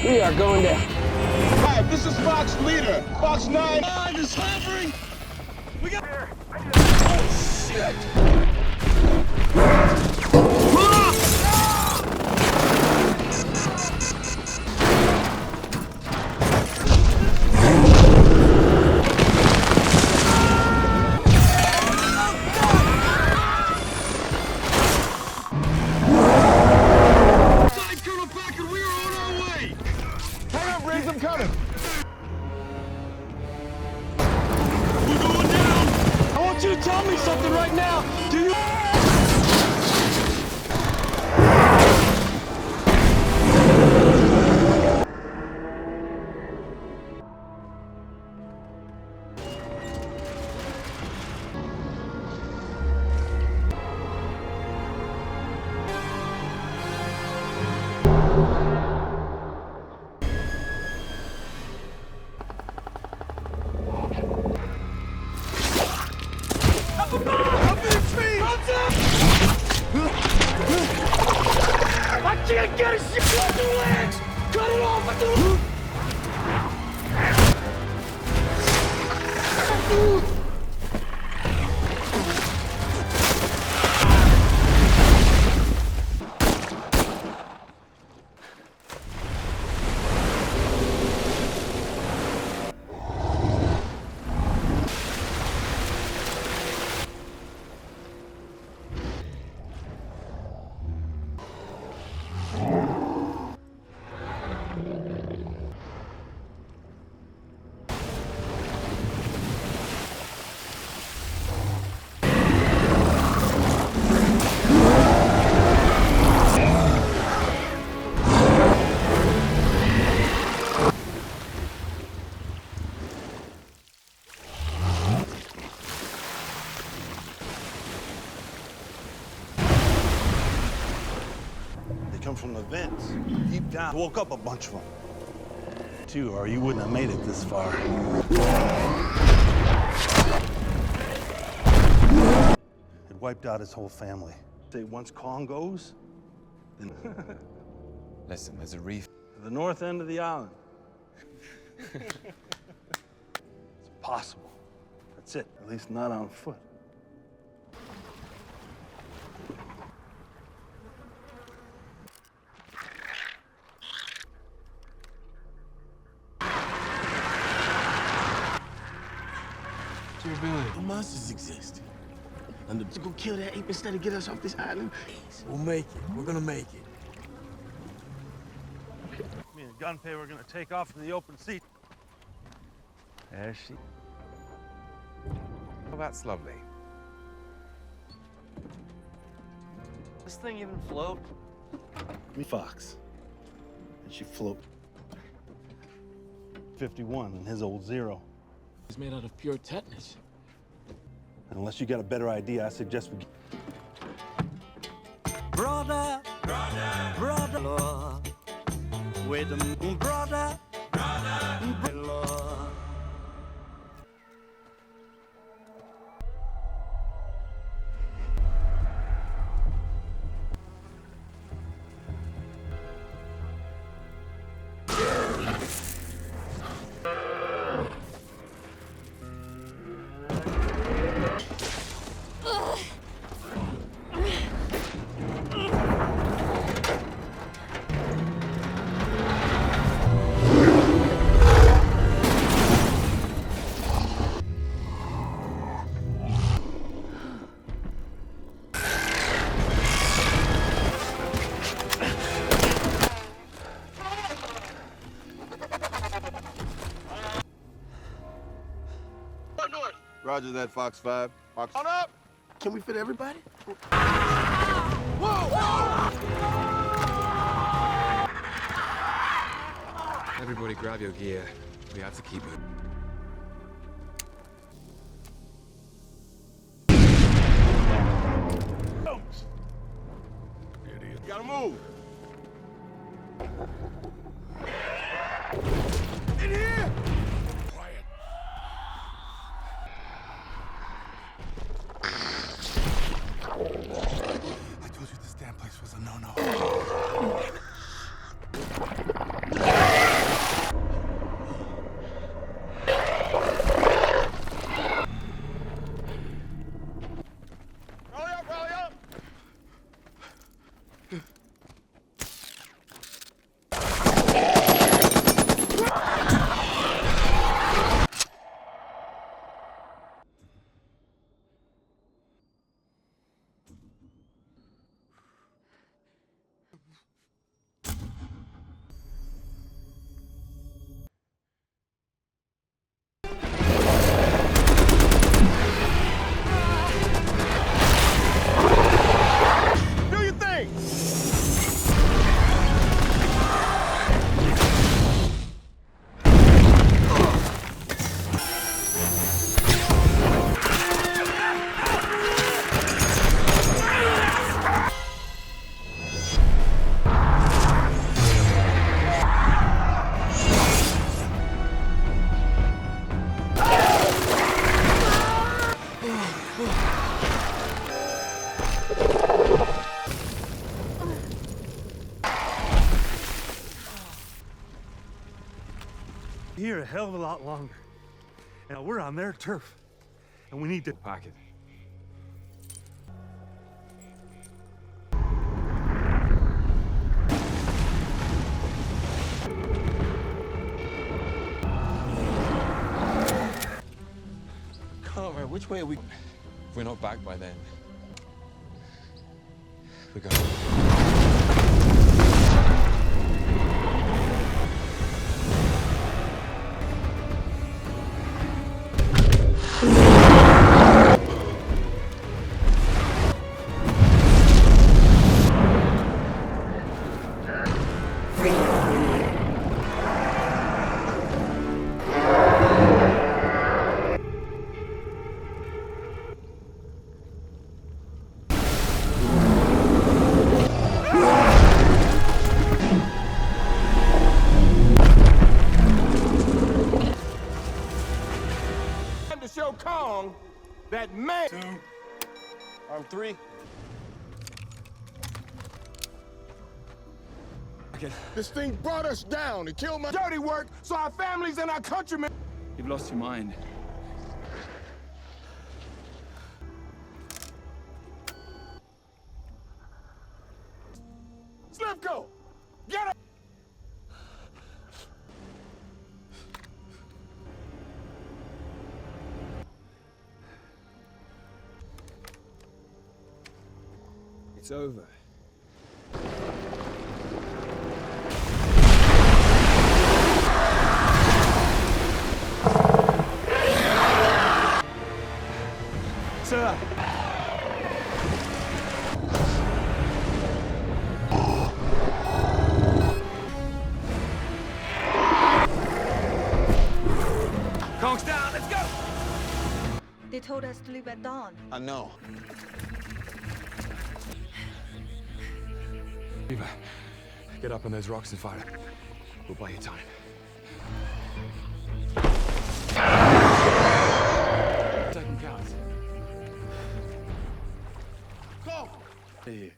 We are going down. Hi, this is Fox Leader. Fox 9 is hovering. We got here. Oh, shit. I'm coming. We're going down. I want you to tell me something right now. Do you? I can't get a shit on the legs! Cut it off at the... Come from the vents, deep down. Woke up a bunch of them. Too, or you wouldn't have made it this far. It wiped out his whole family. Say once Kong goes, then Listen, there's a reef. to the north end of the island. It's possible. That's it, at least not on foot. The monsters exist. And to go kill that ape instead of get us off this island? We'll make it. We're gonna make it. Me and Gunpei were gonna take off in the open sea. There she. Oh, that's lovely. This thing even float? Me Fox. And she float. 51 and his old 0. It's made out of pure tetanus. Unless you got a better idea, I suggest we... Brother, Lord. Wait a minute, brother, Lord. Roger that, Fox 5. Fox on up! Can we fit everybody? Everybody grab your gear. We have to keep it. Idiot. Gotta move! In here! Quiet. I told you this damn place was a no-no. Rally up, rally up! Do your thing! Here a hell of a lot longer. Now we're on their turf, and we need to Pack it. Carver, which way are we? If we're not back by then, we go. Time to show Kong that man. 2. Arm 3. Okay. This thing brought us down and killed my dirty work so our families and our countrymen. You've lost your mind. Slipko! Get up! It's over. Sir! Kong's down, let's go! They told us to leave at dawn. I know. Eva, get up on those rocks and fire. We'll buy you time. Second count. Go! Hey.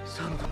Son of a...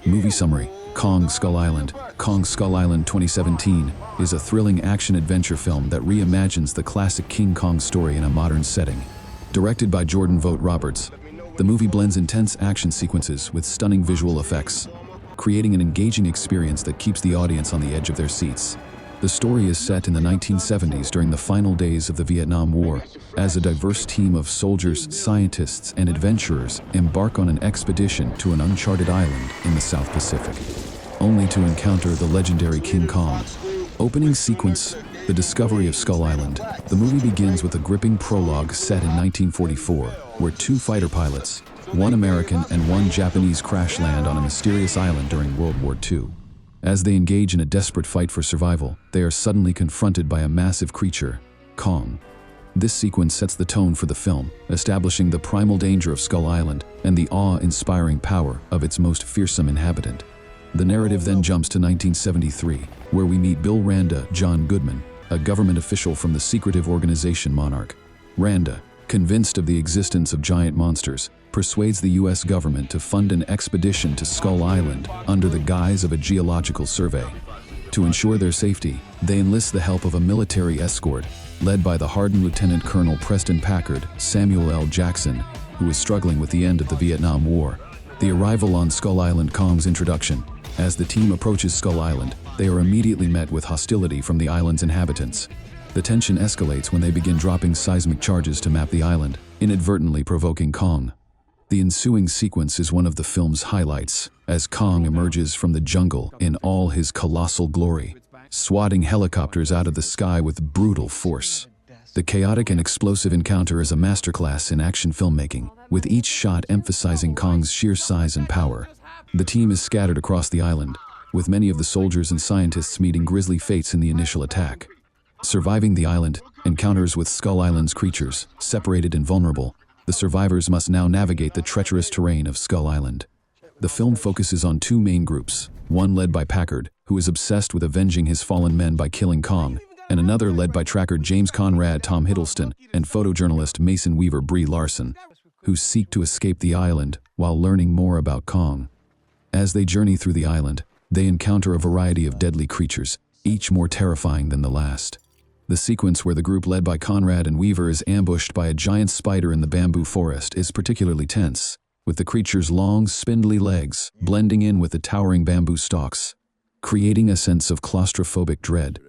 Movie summary: Kong Skull Island. Kong Skull Island 2017 is a thrilling action-adventure film that reimagines the classic King Kong story in a modern setting. Directed by Jordan Vogt Roberts, the movie blends intense action sequences with stunning visual effects, creating an engaging experience that keeps the audience on the edge of their seats. The story is set in the 1970s during the final days of the Vietnam War, as a diverse team of soldiers, scientists, and adventurers embark on an expedition to an uncharted island in the South Pacific, only to encounter the legendary King Kong. Opening sequence: the discovery of Skull Island. The movie begins with a gripping prologue set in 1944, where two fighter pilots, one American and one Japanese, crash land on a mysterious island during World War II. As they engage in a desperate fight for survival, they are suddenly confronted by a massive creature, Kong. This sequence sets the tone for the film, establishing the primal danger of Skull Island and the awe-inspiring power of its most fearsome inhabitant. The narrative then jumps to 1973, where we meet Bill Randa John Goodman, a government official from the secretive organization Monarch. Randa, convinced of the existence of giant monsters, persuades the U.S. government to fund an expedition to Skull Island under the guise of a geological survey. To ensure their safety, they enlist the help of a military escort, led by the hardened Lieutenant Colonel Preston Packard Samuel L. Jackson, who is struggling with the end of the Vietnam War. The arrival on Skull Island: Kong's introduction. As the team approaches Skull Island, they are immediately met with hostility from the island's inhabitants. The tension escalates when they begin dropping seismic charges to map the island, inadvertently provoking Kong. The ensuing sequence is one of the film's highlights, as Kong emerges from the jungle in all his colossal glory, swatting helicopters out of the sky with brutal force. The chaotic and explosive encounter is a masterclass in action filmmaking, with each shot emphasizing Kong's sheer size and power. The team is scattered across the island, with many of the soldiers and scientists meeting grisly fates in the initial attack. Surviving the island, encounters with Skull Island's creatures, separated and vulnerable, the survivors must now navigate the treacherous terrain of Skull Island. The film focuses on two main groups, one led by Packard, who is obsessed with avenging his fallen men by killing Kong, and another led by tracker James Conrad Tom Hiddleston and photojournalist Mason Weaver Brie Larson, who seek to escape the island while learning more about Kong. As they journey through the island, they encounter a variety of deadly creatures, each more terrifying than the last. The sequence where the group led by Conrad and Weaver is ambushed by a giant spider in the bamboo forest is particularly tense, with the creature's long, spindly legs blending in with the towering bamboo stalks, creating a sense of claustrophobic dread.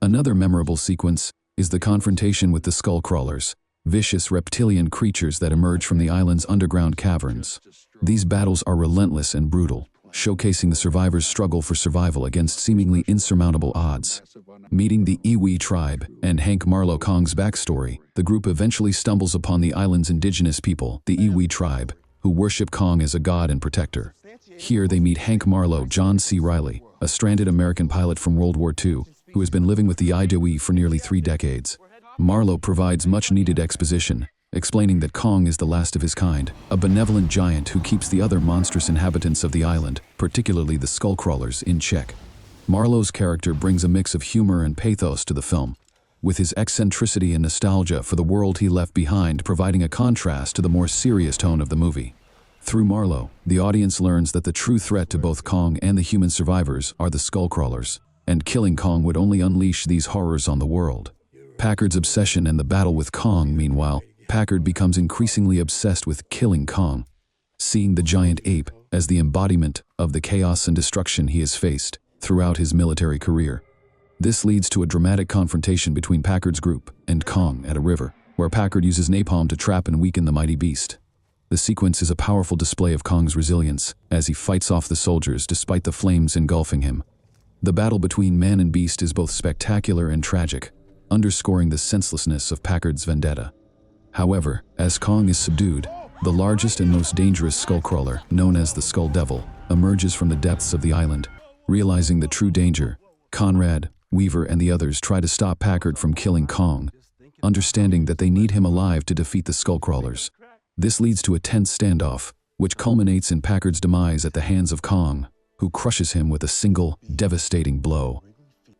Another memorable sequence is the confrontation with the skull crawlers, vicious reptilian creatures that emerge from the island's underground caverns. These battles are relentless and brutal, showcasing the survivors' struggle for survival against seemingly insurmountable odds. Meeting the Iwi tribe and Hank Marlowe. Kong's backstory, the group eventually stumbles upon the island's indigenous people, the Iwi tribe, who worship Kong as a god and protector. Here they meet Hank Marlowe, John C. Reilly, a stranded American pilot from World War II, who has been living with the Iwi for nearly 3 decades. Marlowe provides much-needed exposition, explaining that Kong is the last of his kind, a benevolent giant who keeps the other monstrous inhabitants of the island, particularly the skullcrawlers, in check. Marlowe's character brings a mix of humor and pathos to the film, with his eccentricity and nostalgia for the world he left behind providing a contrast to the more serious tone of the movie. Through Marlowe, the audience learns that the true threat to both Kong and the human survivors are the skullcrawlers, and killing Kong would only unleash these horrors on the world. Packard's obsession and the battle with Kong, meanwhile, Packard becomes increasingly obsessed with killing Kong, seeing the giant ape as the embodiment of the chaos and destruction he has faced throughout his military career. This leads to a dramatic confrontation between Packard's group and Kong at a river, where Packard uses napalm to trap and weaken the mighty beast. The sequence is a powerful display of Kong's resilience as he fights off the soldiers despite the flames engulfing him. The battle between man and beast is both spectacular and tragic, underscoring the senselessness of Packard's vendetta. However, as Kong is subdued, the largest and most dangerous skullcrawler, known as the Skull Devil, emerges from the depths of the island. Realizing the true danger, Conrad, Weaver, and the others try to stop Packard from killing Kong, understanding that they need him alive to defeat the skullcrawlers. This leads to a tense standoff, which culminates in Packard's demise at the hands of Kong, who crushes him with a single, devastating blow.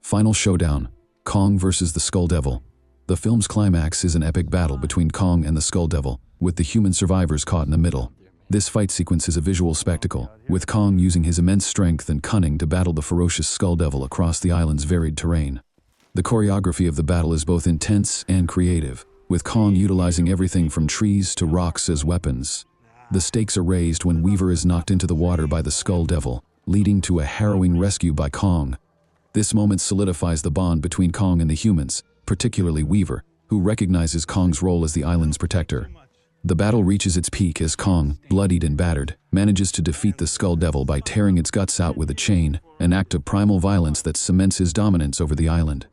Final showdown: Kong versus the Skull Devil. The film's climax is an epic battle between Kong and the Skull Devil, with the human survivors caught in the middle. This fight sequence is a visual spectacle, with Kong using his immense strength and cunning to battle the ferocious Skull Devil across the island's varied terrain. The choreography of the battle is both intense and creative, with Kong utilizing everything from trees to rocks as weapons. The stakes are raised when Weaver is knocked into the water by the Skull Devil, leading to a harrowing rescue by Kong. This moment solidifies the bond between Kong and the humans, particularly Weaver, who recognizes Kong's role as the island's protector. The battle reaches its peak as Kong, bloodied and battered, manages to defeat the Skull Devil by tearing its guts out with a chain, an act of primal violence that cements his dominance over the island.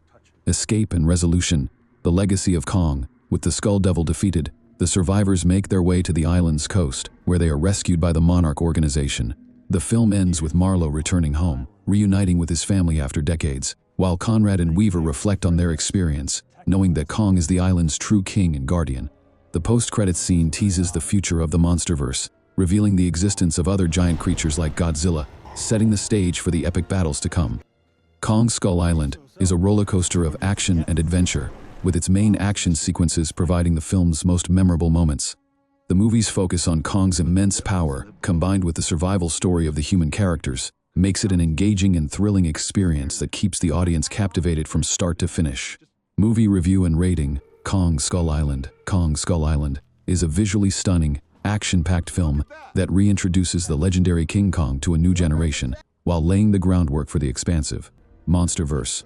Escape and resolution, the legacy of Kong. With the Skull Devil defeated, the survivors make their way to the island's coast, where they are rescued by the Monarch organization. The film ends with Marlowe returning home, reuniting with his family after decades, while Conrad and Weaver reflect on their experience, knowing that Kong is the island's true king and guardian. The post-credits scene teases the future of the monsterverse, revealing the existence of other giant creatures like Godzilla, setting the stage for the epic battles to come. Kong Skull Island is a roller coaster of action and adventure, with its main action sequences providing the film's most memorable moments. The movie's focus on Kong's immense power, combined with the survival story of the human characters, makes it an engaging and thrilling experience that keeps the audience captivated from start to finish. Movie review and rating: Kong Skull Island. Kong Skull Island is a visually stunning, action-packed film that reintroduces the legendary King Kong to a new generation, while laying the groundwork for the expansive Monsterverse.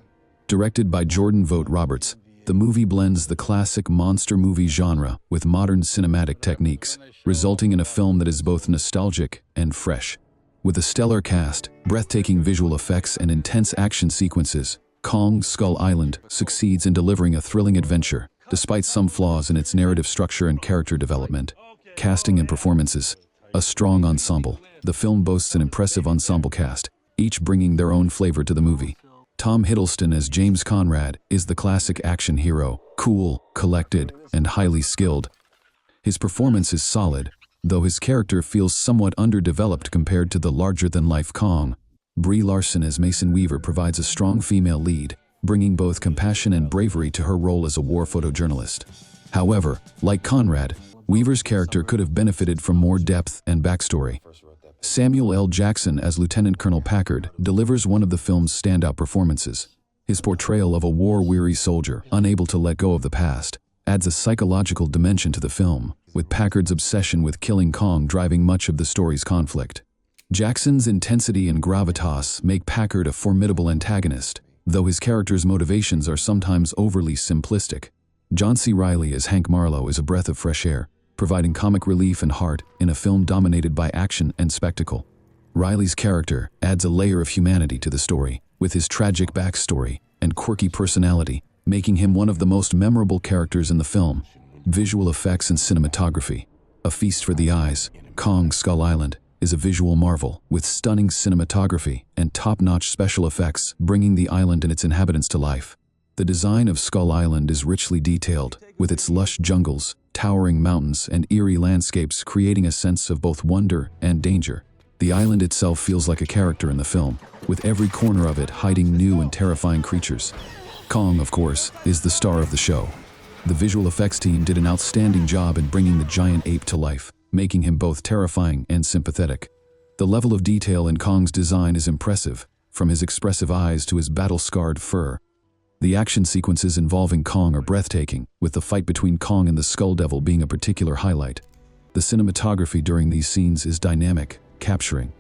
Directed by Jordan Vogt Roberts, the movie blends the classic monster movie genre with modern cinematic techniques, resulting in a film that is both nostalgic and fresh. With a stellar cast, breathtaking visual effects, and intense action sequences, Kong Skull Island succeeds in delivering a thrilling adventure, despite some flaws in its narrative structure and character development. Casting and performances: a strong ensemble. The film boasts an impressive ensemble cast, each bringing their own flavor to the movie. Tom Hiddleston as James Conrad is the classic action hero, cool, collected, and highly skilled. His performance is solid, though his character feels somewhat underdeveloped compared to the larger-than-life Kong. Brie Larson as Mason Weaver provides a strong female lead, bringing both compassion and bravery to her role as a war photojournalist. However, like Conrad, Weaver's character could have benefited from more depth and backstory. Samuel L. Jackson as Lieutenant Colonel Packard delivers one of the film's standout performances. His portrayal of a war-weary soldier unable to let go of the past adds a psychological dimension to the film, with Packard's obsession with killing Kong driving much of the story's conflict. Jackson's intensity and gravitas make Packard a formidable antagonist, though his character's motivations are sometimes overly simplistic. John C. Reilly as Hank Marlowe is a breath of fresh air, providing comic relief and heart in a film dominated by action and spectacle. Reilly's character adds a layer of humanity to the story, with his tragic backstory and quirky personality, making him one of the most memorable characters in the film. Visual effects and cinematography: a feast for the eyes. Kong Skull Island is a visual marvel, with stunning cinematography and top-notch special effects bringing the island and its inhabitants to life. The design of Skull Island is richly detailed, with its lush jungles, towering mountains, and eerie landscapes creating a sense of both wonder and danger. The island itself feels like a character in the film, with every corner of it hiding new and terrifying creatures. Kong, of course, is the star of the show. The visual effects team did an outstanding job in bringing the giant ape to life, making him both terrifying and sympathetic. The level of detail in Kong's design is impressive, from his expressive eyes to his battle-scarred fur. The action sequences involving Kong are breathtaking, with the fight between Kong and the Skull Devil being a particular highlight. The cinematography during these scenes is dynamic, capturing